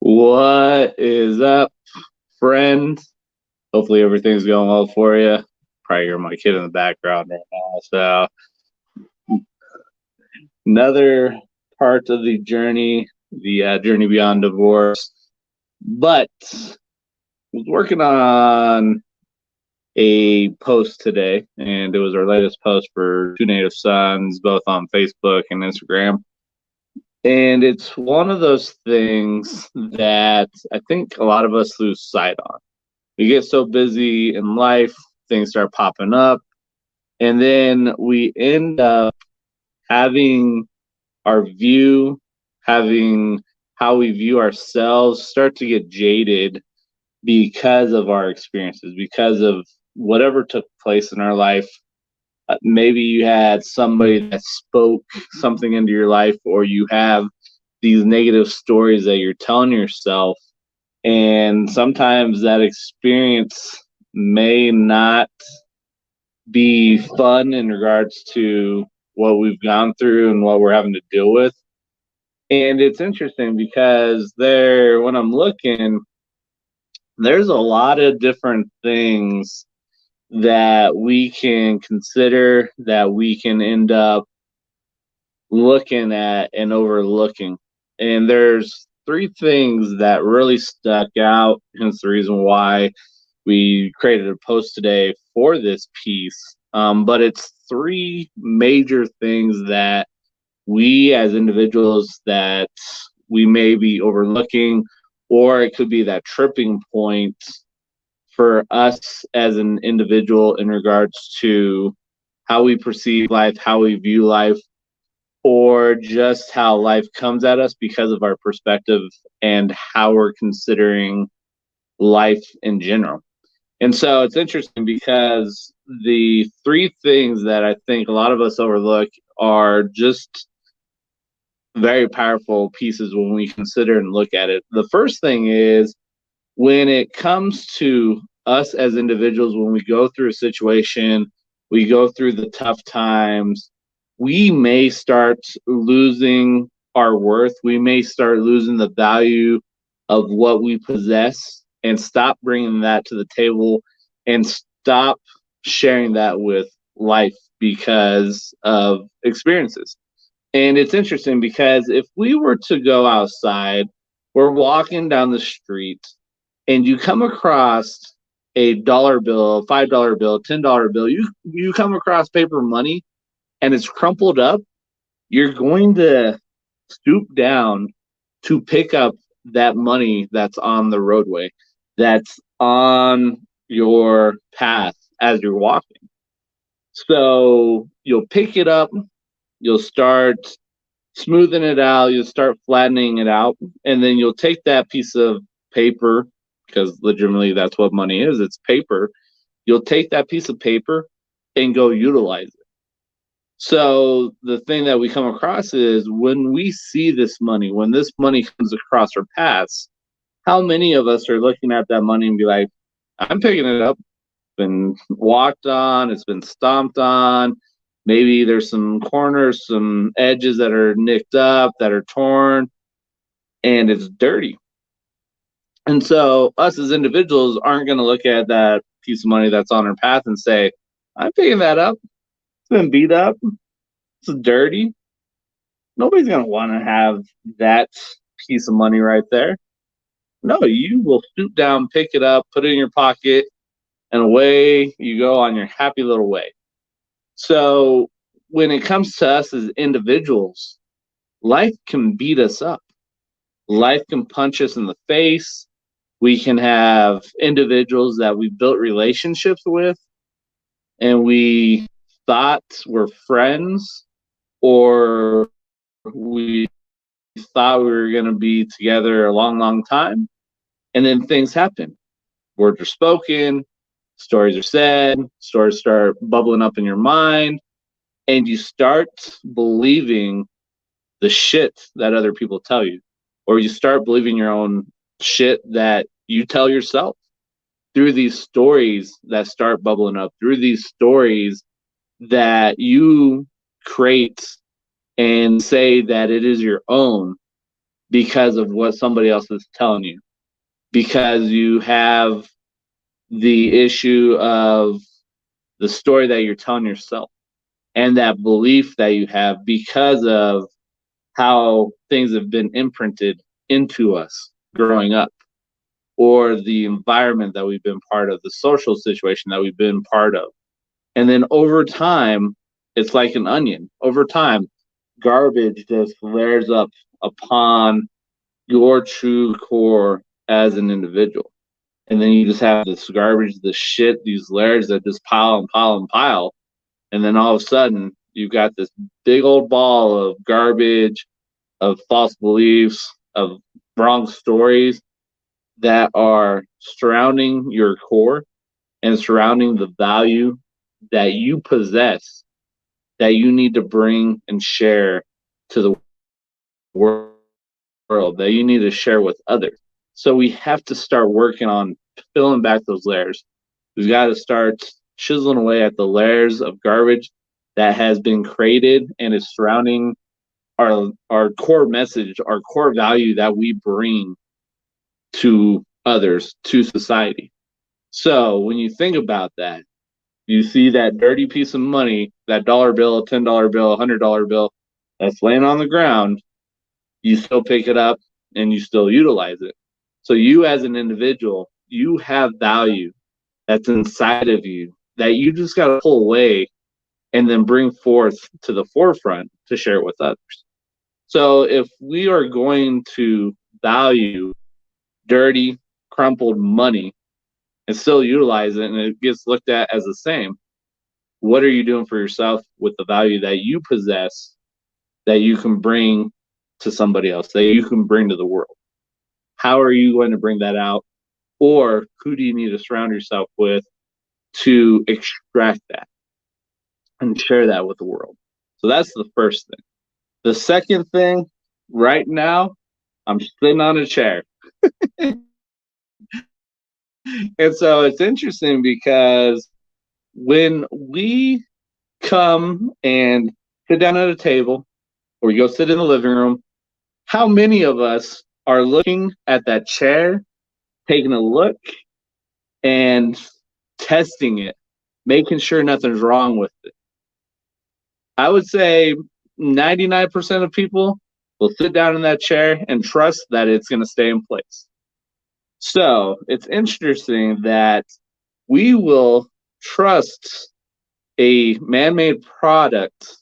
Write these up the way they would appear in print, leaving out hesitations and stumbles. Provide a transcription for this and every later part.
What is up, friend? Hopefully everything's going well for you. Probably hear my kid in the background right now. So another part of the journey, the journey beyond divorce. But I was working on a post today, and it was our latest post for Two Native Sons, both on Facebook and Instagram. And it's one of those things that I think a lot of us lose sight on. We get so busy in life, things start popping up, and then we end up having our view, having how we view ourselves start to get jaded because of our experiences, because of whatever took place in our life. Maybe you had somebody that spoke something into your life, or you have these negative stories that you're telling yourself. And sometimes that experience may not be fun in regards to what we've gone through and what we're having to deal with. And it's interesting because when I'm looking, there's a lot of different things that we can consider that we can end up looking at and overlooking. And there's three things that really stuck out, hence the reason why we created a post today for this piece. But it's three major things that we as individuals that we may be overlooking, or it could be that tripping point for us as an individual in regards to how we perceive life, how we view life, or just how life comes at us because of our perspective and how we're considering life in general. And so it's interesting because the three things that I think a lot of us overlook are just very powerful pieces when we consider and look at it. The first thing is when it comes to us as individuals, when we go through a situation, we go through the tough times, we may start losing our worth. We may start losing the value of what we possess and stop bringing that to the table and stop sharing that with life because of experiences. And it's interesting because if we were to go outside, we're walking down the street and you come across a dollar bill, $5 bill, $10 bill, you come across paper money and it's crumpled up, you're going to stoop down to pick up that money that's on the roadway, that's on your path as you're walking. So you'll pick it up, you'll start smoothing it out, you'll start flattening it out, and then you'll take that piece of paper, because legitimately that's what money is, it's paper. You'll take that piece of paper and go utilize it. So the thing that we come across is when we see this money, when this money comes across our paths, how many of us are looking at that money and be like, I'm picking it up, it's been walked on, it's been stomped on, maybe there's some corners, some edges that are nicked up, that are torn, and it's dirty. And so us as individuals aren't going to look at that piece of money that's on our path and say, I'm picking that up, it's been beat up, it's dirty. Nobody's going to want to have that piece of money right there. No, you will stoop down, pick it up, put it in your pocket, and away you go on your happy little way. So when it comes to us as individuals, life can beat us up. Life can punch us in the face. We can have individuals that we built relationships with and we thought were friends, or we thought we were going to be together a long, long time. And then things happen. Words are spoken, stories are said, stories start bubbling up in your mind, and you start believing the shit that other people tell you, or you start believing your own shit that you tell yourself through these stories that start bubbling up, through these stories that you create and say that it is your own. because of what somebody else is telling you, because you have the issue of the story that you're telling yourself and that belief that you have because of how things have been imprinted into us growing up, or the environment that we've been part of, the social situation that we've been part of. And then over time, it's like an onion. Over time, garbage just layers up upon your true core as an individual. And then you just have this garbage, this shit, these layers that just pile and pile and pile. And then all of a sudden, you've got this big old ball of garbage, of false beliefs, of wrong stories that are surrounding your core and surrounding the value that you possess, that you need to bring and share to the world, that you need to share with others. So we have to start working on filling back those layers. We've got to start chiseling away at the layers of garbage that has been created and is surrounding our core message, our core value that we bring to others, to society. So when you think about that, you see that dirty piece of money, that dollar bill, $10 bill, $100 bill that's laying on the ground, you still pick it up and you still utilize it. So you as an individual, you have value that's inside of you that you just got to pull away and then bring forth to the forefront to share it with others. So if we are going to value dirty, crumpled money and still utilize it and it gets looked at as the same, what are you doing for yourself with the value that you possess that you can bring to somebody else, that you can bring to the world? How are you going to bring that out? Or who do you need to surround yourself with to extract that and share that with the world? So that's the first thing. The second thing, right now, I'm sitting on a chair. And so it's interesting because when we come and sit down at a table or you go sit in the living room, how many of us are looking at that chair, taking a look and testing it, making sure nothing's wrong with it? I would say 99% of people will sit down in that chair and trust that it's going to stay in place. So it's interesting that we will trust a man-made product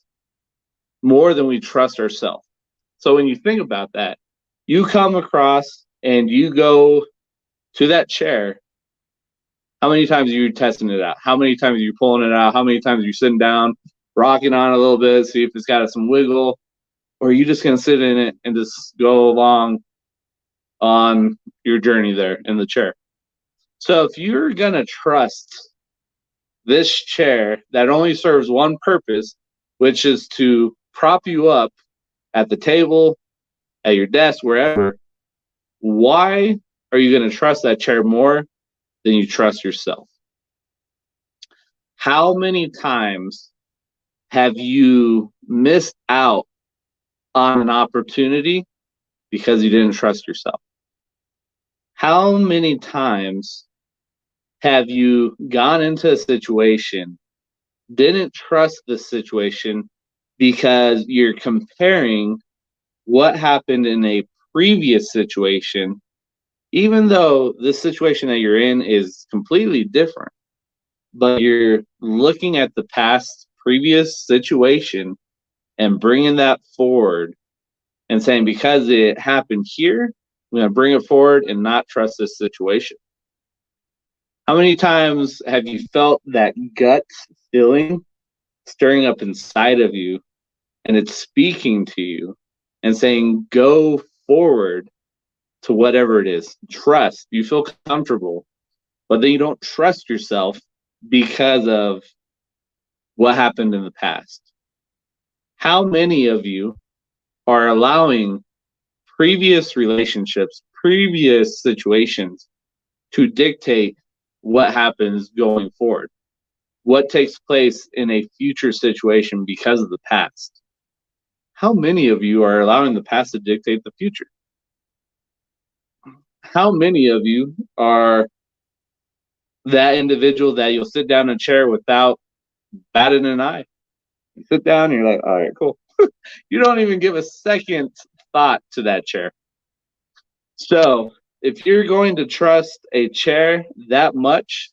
more than we trust ourselves. So when you think about that, you come across and you go to that chair, how many times are you testing it out? How many times are you pulling it out? How many times are you sitting down, rocking on it a little bit, see if it's got some wiggle? Or are you just going to sit in it and just go along on your journey there in the chair? So if you're going to trust this chair that only serves one purpose, which is to prop you up at the table, at your desk, wherever, why are you going to trust that chair more than you trust yourself? How many times have you missed out on an opportunity because you didn't trust yourself? How many times have you gone into a situation, didn't trust the situation because you're comparing what happened in a previous situation, even though the situation that you're in is completely different, but you're looking at the past previous situation and bringing that forward and saying, because it happened here, I'm going to bring it forward and not trust this situation. How many times have you felt that gut feeling stirring up inside of you and it's speaking to you and saying, go forward to whatever it is? Trust. You feel comfortable, but then you don't trust yourself because of what happened in the past. How many of you are allowing previous relationships, previous situations to dictate what happens going forward? What takes place in a future situation because of the past? How many of you are allowing the past to dictate the future? how many of you are that individual that you'll sit down in a chair without batting an eye? You sit down and you're like, all right, cool. You don't even give a second thought to that chair. So if you're going to trust a chair that much,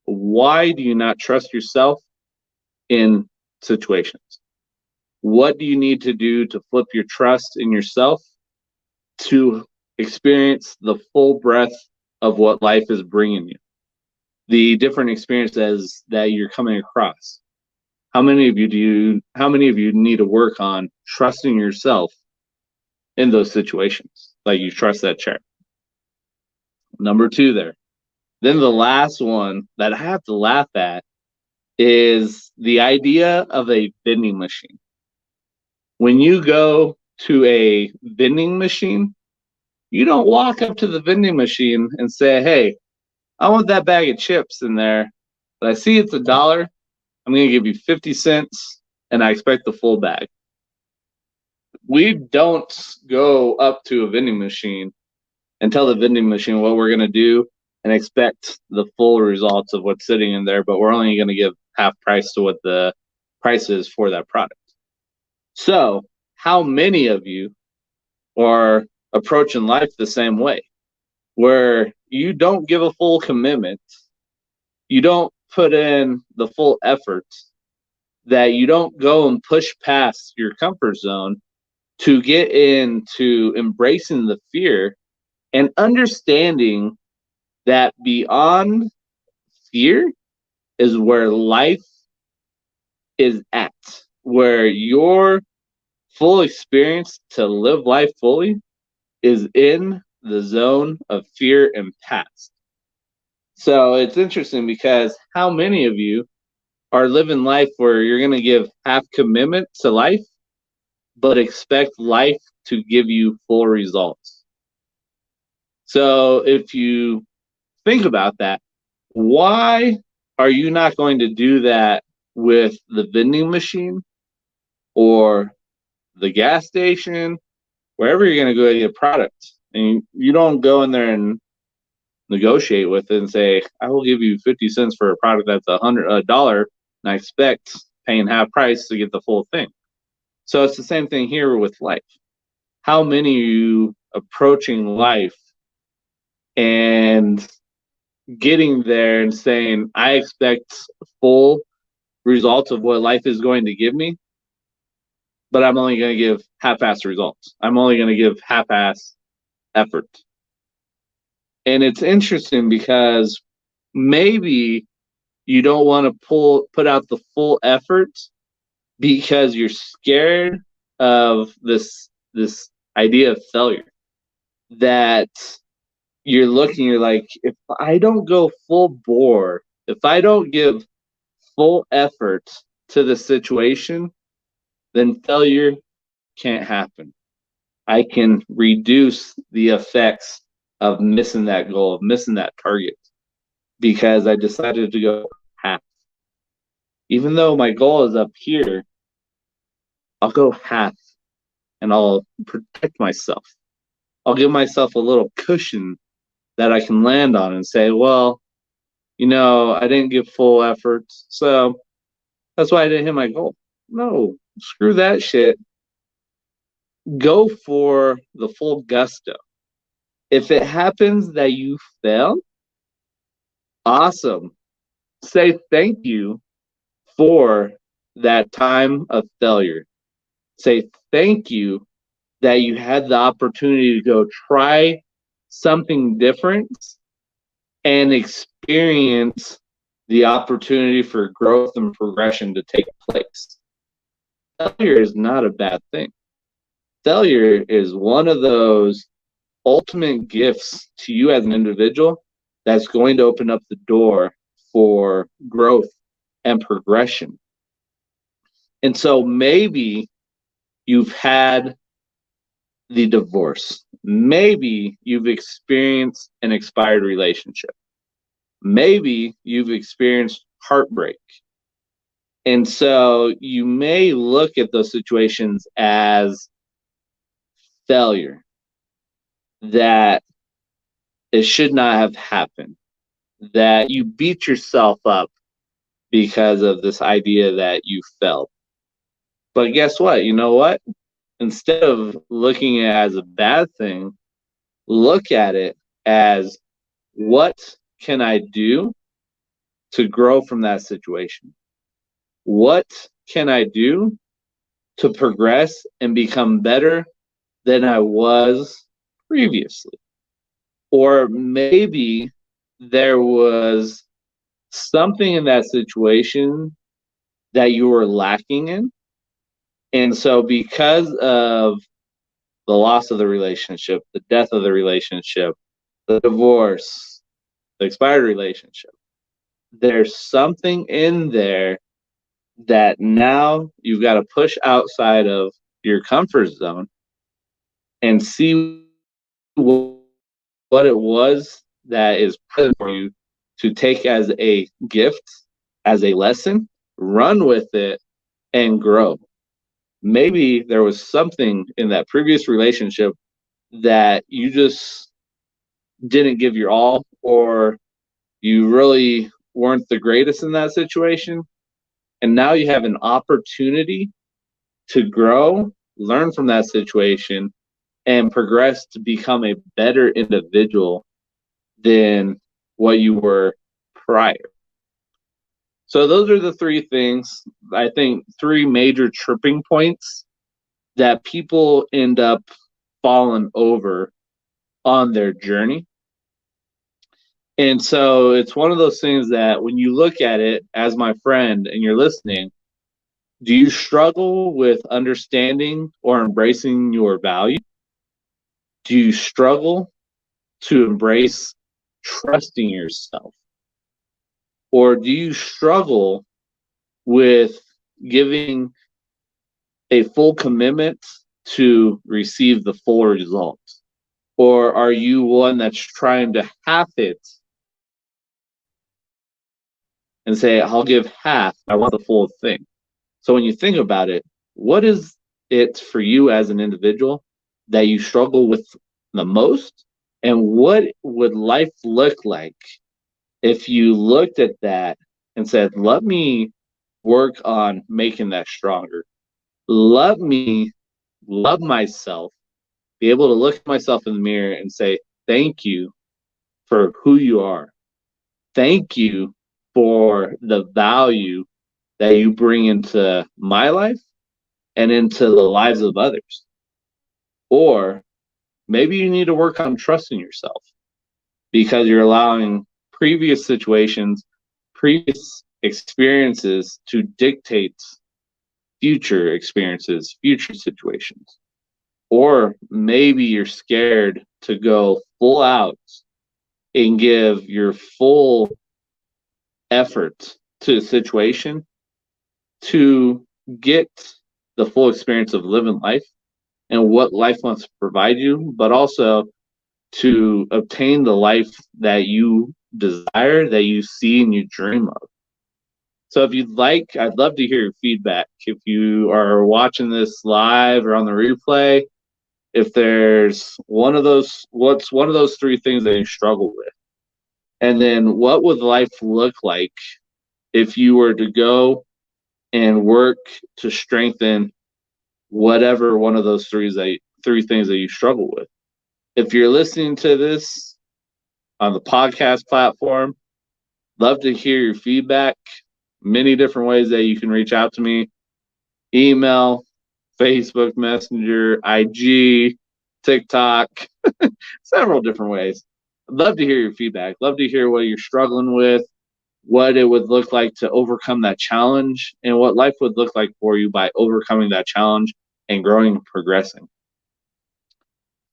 why do you not trust yourself in situations? What do you need to do to flip your trust in yourself to experience the full breadth of what life is bringing you? The different experiences that you're coming across. How many of you need to work on trusting yourself in those situations? Like you trust that chair. Number 2 there. Then the last one that I have to laugh at is the idea of a vending machine. When you go to a vending machine, you don't walk up to the vending machine and say, hey, I want that bag of chips in there, but I see it's $1. I'm going to give you 50 cents and I expect the full bag. We don't go up to a vending machine and tell the vending machine what we're going to do and expect the full results of what's sitting in there, but we're only going to give half price to what the price is for that product. So how many of you are approaching life the same way, where you don't give a full commitment, you don't put in the full effort, that you don't go and push past your comfort zone to get into embracing the fear and understanding that beyond fear is where life is at, where your full experience to live life fully is in the zone of fear and past. So it's interesting because how many of you are living life where you're going to give half commitment to life, but expect life to give you full results? So if you think about that, why are you not going to do that with the vending machine or the gas station, wherever you're going to go get a product? And you don't go in there and negotiate with it and say, I will give you 50 cents for a product that's $100, and I expect paying half price to get the full thing. So it's the same thing here with life. How many are you approaching life and getting there and saying, I expect full results of what life is going to give me, but I'm only going to give half-ass results. I'm only going to give half-ass effort. And it's interesting because maybe you don't want to put out the full effort because you're scared of this idea of failure, that you're like, if I don't go full bore, if I don't give full effort to the situation, then failure can't happen. I can reduce the effects of missing that goal, of missing that target, because I decided to go half. Even though my goal is up here, I'll go half and I'll protect myself. I'll give myself a little cushion that I can land on and say, well, I didn't give full effort, so that's why I didn't hit my goal. No, screw that shit. Go for the full gusto. If it happens that you fail, awesome. Say thank you for that time of failure. Say thank you that you had the opportunity to go try something different and experience the opportunity for growth and progression to take place. Failure is not a bad thing. Failure is one of those ultimate gifts to you as an individual that's going to open up the door for growth and progression. And so maybe you've had the divorce. Maybe you've experienced an expired relationship. Maybe you've experienced heartbreak. And so you may look at those situations as failure, that it should not have happened, that you beat yourself up because of this idea that you felt. But guess what? You know what? Instead of looking at it as a bad thing, look at it as, what can I do to grow from that situation? What can I do to progress and become better than I was previously? Or maybe there was something in that situation that you were lacking in. And so, because of the loss of the relationship, the death of the relationship, the divorce, the expired relationship, there's something in there that now you've got to push outside of your comfort zone and see what it was that is present for you, to take as a gift, as a lesson, run with it, and grow. Maybe there was something in that previous relationship that you just didn't give your all, or you really weren't the greatest in that situation. And now you have an opportunity to grow, learn from that situation, and progress to become a better individual than what you were prior. So those are the three things, I think, three major tripping points that people end up falling over on their journey. And so it's one of those things that when you look at it as my friend and you're listening, do you struggle with understanding or embracing your value? Do you struggle to embrace trusting yourself? Or do you struggle with giving a full commitment to receive the full results? Or are you one that's trying to half it and say, I'll give half, I want the full thing? So when you think about it, what is it for you as an individual that you struggle with the most? And what would life look like if you looked at that and said, let me work on making that stronger? Let me love myself, be able to look at myself in the mirror and say, thank you for who you are. Thank you for the value that you bring into my life and into the lives of others. Or maybe you need to work on trusting yourself, because you're allowing previous situations, previous experiences to dictate future experiences, future situations. Or maybe you're scared to go full out and give your full effort to a situation to get the full experience of living life and what life wants to provide you, but also to obtain the life that you desire, that you see and you dream of. So if you'd like, I'd love to hear your feedback. If you are watching this live or on the replay, if there's one of those, what's one of those three things that you struggle with? And then what would life look like if you were to go and work to strengthen whatever one of those three things that you struggle with? If you're listening to this on the podcast platform, love to hear your feedback. Many different ways that you can reach out to me: email, Facebook Messenger, IG, TikTok, several different ways. I'd love to hear your feedback. Love to hear what you're struggling with, what it would look like to overcome that challenge, and what life would look like for you by overcoming that challenge and growing and progressing.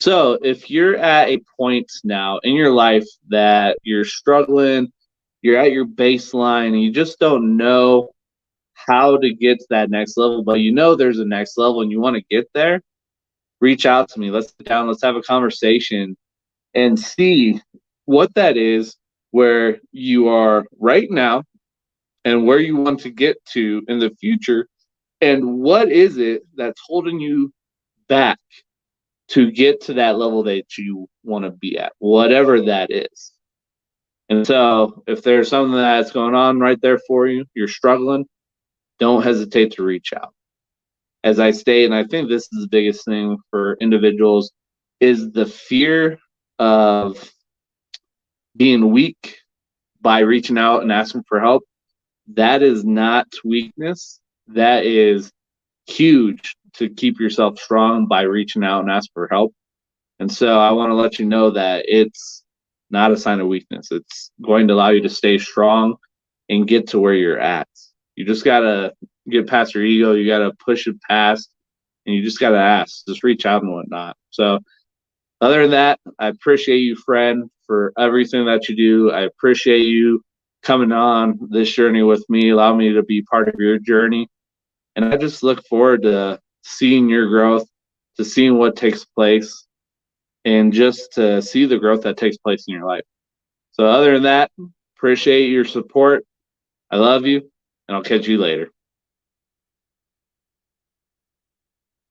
So if you're at a point now in your life that you're struggling, you're at your baseline, and you just don't know how to get to that next level, but you know there's a next level and you want to get there, reach out to me. Let's sit down, let's have a conversation and see what that is, where you are right now and where you want to get to in the future, and what is it that's holding you back to get to that level that you want to be at, whatever that is. And so if there's something that's going on right there for you, you're struggling, don't hesitate to reach out. As I state, and I think this is the biggest thing for individuals, is the fear of being weak by reaching out and asking for help. That is not weakness. That is huge to keep yourself strong by reaching out and asking for help. And so I want to let you know that it's not a sign of weakness. It's going to allow you to stay strong and get to where you're at. You just got to get past your ego. You got to push it past, and you just got to ask. Just reach out and whatnot. So other than that, I appreciate you, friend, for everything that you do. I appreciate you coming on this journey with me, allow me to be part of your journey. And I just look forward to seeing your growth, to seeing what takes place, and just to see the growth that takes place in your life. So other than that, appreciate your support. I love you, and I'll catch you later.